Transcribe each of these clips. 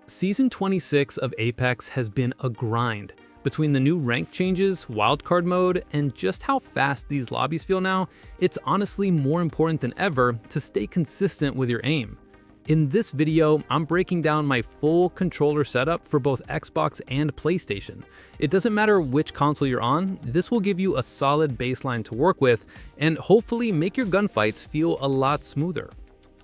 Season 26 of Apex has been a grind. Between the new rank changes, wildcard mode, and just how fast these lobbies feel now, it's honestly more important than ever to stay consistent with your aim. In this video, I'm breaking down my full controller setup for both Xbox and PlayStation. It doesn't matter which console you're on, this will give you a solid baseline to work with and hopefully make your gunfights feel a lot smoother.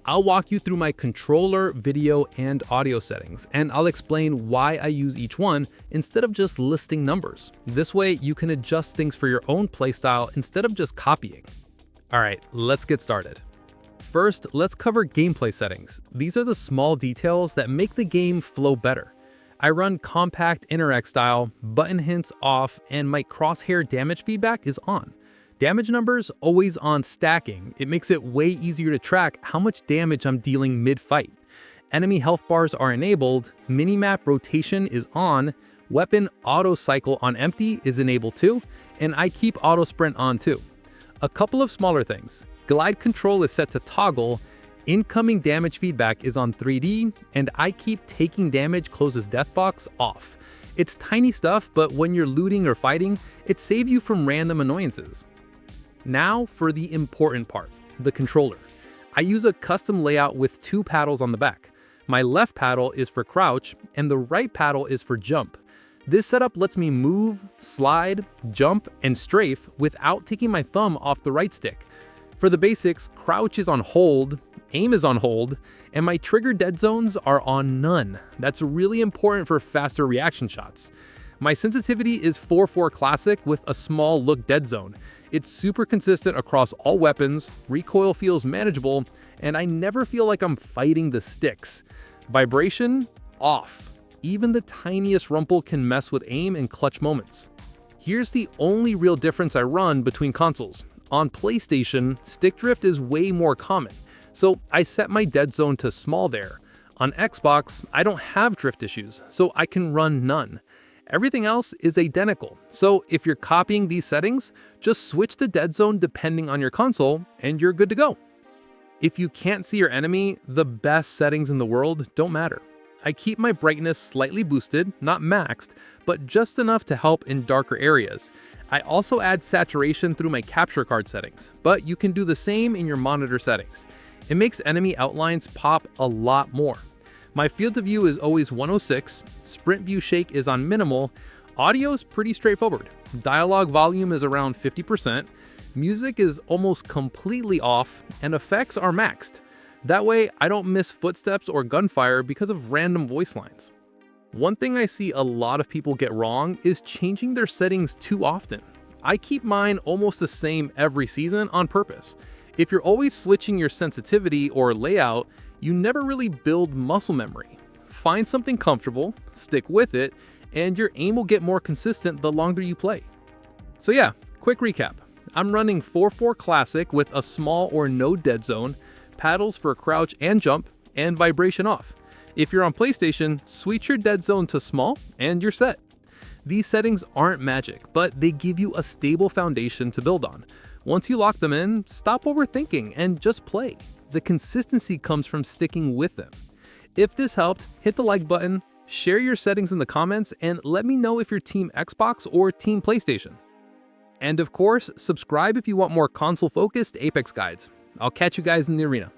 I'll walk you through my controller, video, and audio settings, and I'll explain why I use each one instead of just listing numbers. This way, you can adjust things for your own playstyle instead of just copying. Alright, let's get started. First, let's cover gameplay settings. These are the small details that make the game flow better. I run compact interact style, button hints off, and my crosshair damage feedback is on. Damage numbers always on stacking. It makes it way easier to track how much damage I'm dealing mid-fight. Enemy health bars are enabled, minimap rotation is on, weapon auto cycle on empty is enabled too, and I keep auto sprint on too. A couple of smaller things. Glide control is set to toggle, incoming damage feedback is on 3D, and I keep taking damage closes death box off. It's tiny stuff, but when you're looting or fighting, it saves you from random annoyances. Now for the important part, the controller. I use a custom layout with two paddles on the back. My left paddle is for crouch and the right paddle is for jump. This setup lets me move, slide, jump, and strafe without taking my thumb off the right stick. For the basics, crouch is on hold, aim is on hold, and my trigger dead zones are on none. That's really important for faster reaction shots. My sensitivity is 4-4 classic with a small look dead zone. It's super consistent across all weapons, recoil feels manageable, and I never feel like I'm fighting the sticks. Vibration, off. Even the tiniest rumple can mess with aim in clutch moments. Here's the only real difference I run between consoles. On PlayStation, stick drift is way more common, so I set my dead zone to small there. On Xbox, I don't have drift issues, so I can run none. Everything else is identical, so if you're copying these settings, just switch the dead zone depending on your console, and you're good to go. If you can't see your enemy, the best settings in the world don't matter. I keep my brightness slightly boosted, not maxed, but just enough to help in darker areas. I also add saturation through my capture card settings, but you can do the same in your monitor settings. It makes enemy outlines pop a lot more. My field of view is always 106, sprint view shake is on minimal, audio is pretty straightforward, dialogue volume is around 50%, music is almost completely off, and effects are maxed. That way, I don't miss footsteps or gunfire because of random voice lines. One thing I see a lot of people get wrong is changing their settings too often. I keep mine almost the same every season on purpose. If you're always switching your sensitivity or layout, you never really build muscle memory. Find something comfortable, stick with it, and your aim will get more consistent the longer you play. So yeah, quick recap. I'm running 4-4 classic with a small or no dead zone, paddles for crouch and jump, and vibration off. If you're on PlayStation, switch your dead zone to small, and you're set. These settings aren't magic, but they give you a stable foundation to build on. Once you lock them in, stop overthinking and just play. The consistency comes from sticking with them. If this helped, hit the like button, share your settings in the comments, and let me know if you're Team Xbox or Team PlayStation. And of course, subscribe if you want more console-focused Apex guides. I'll catch you guys in the arena.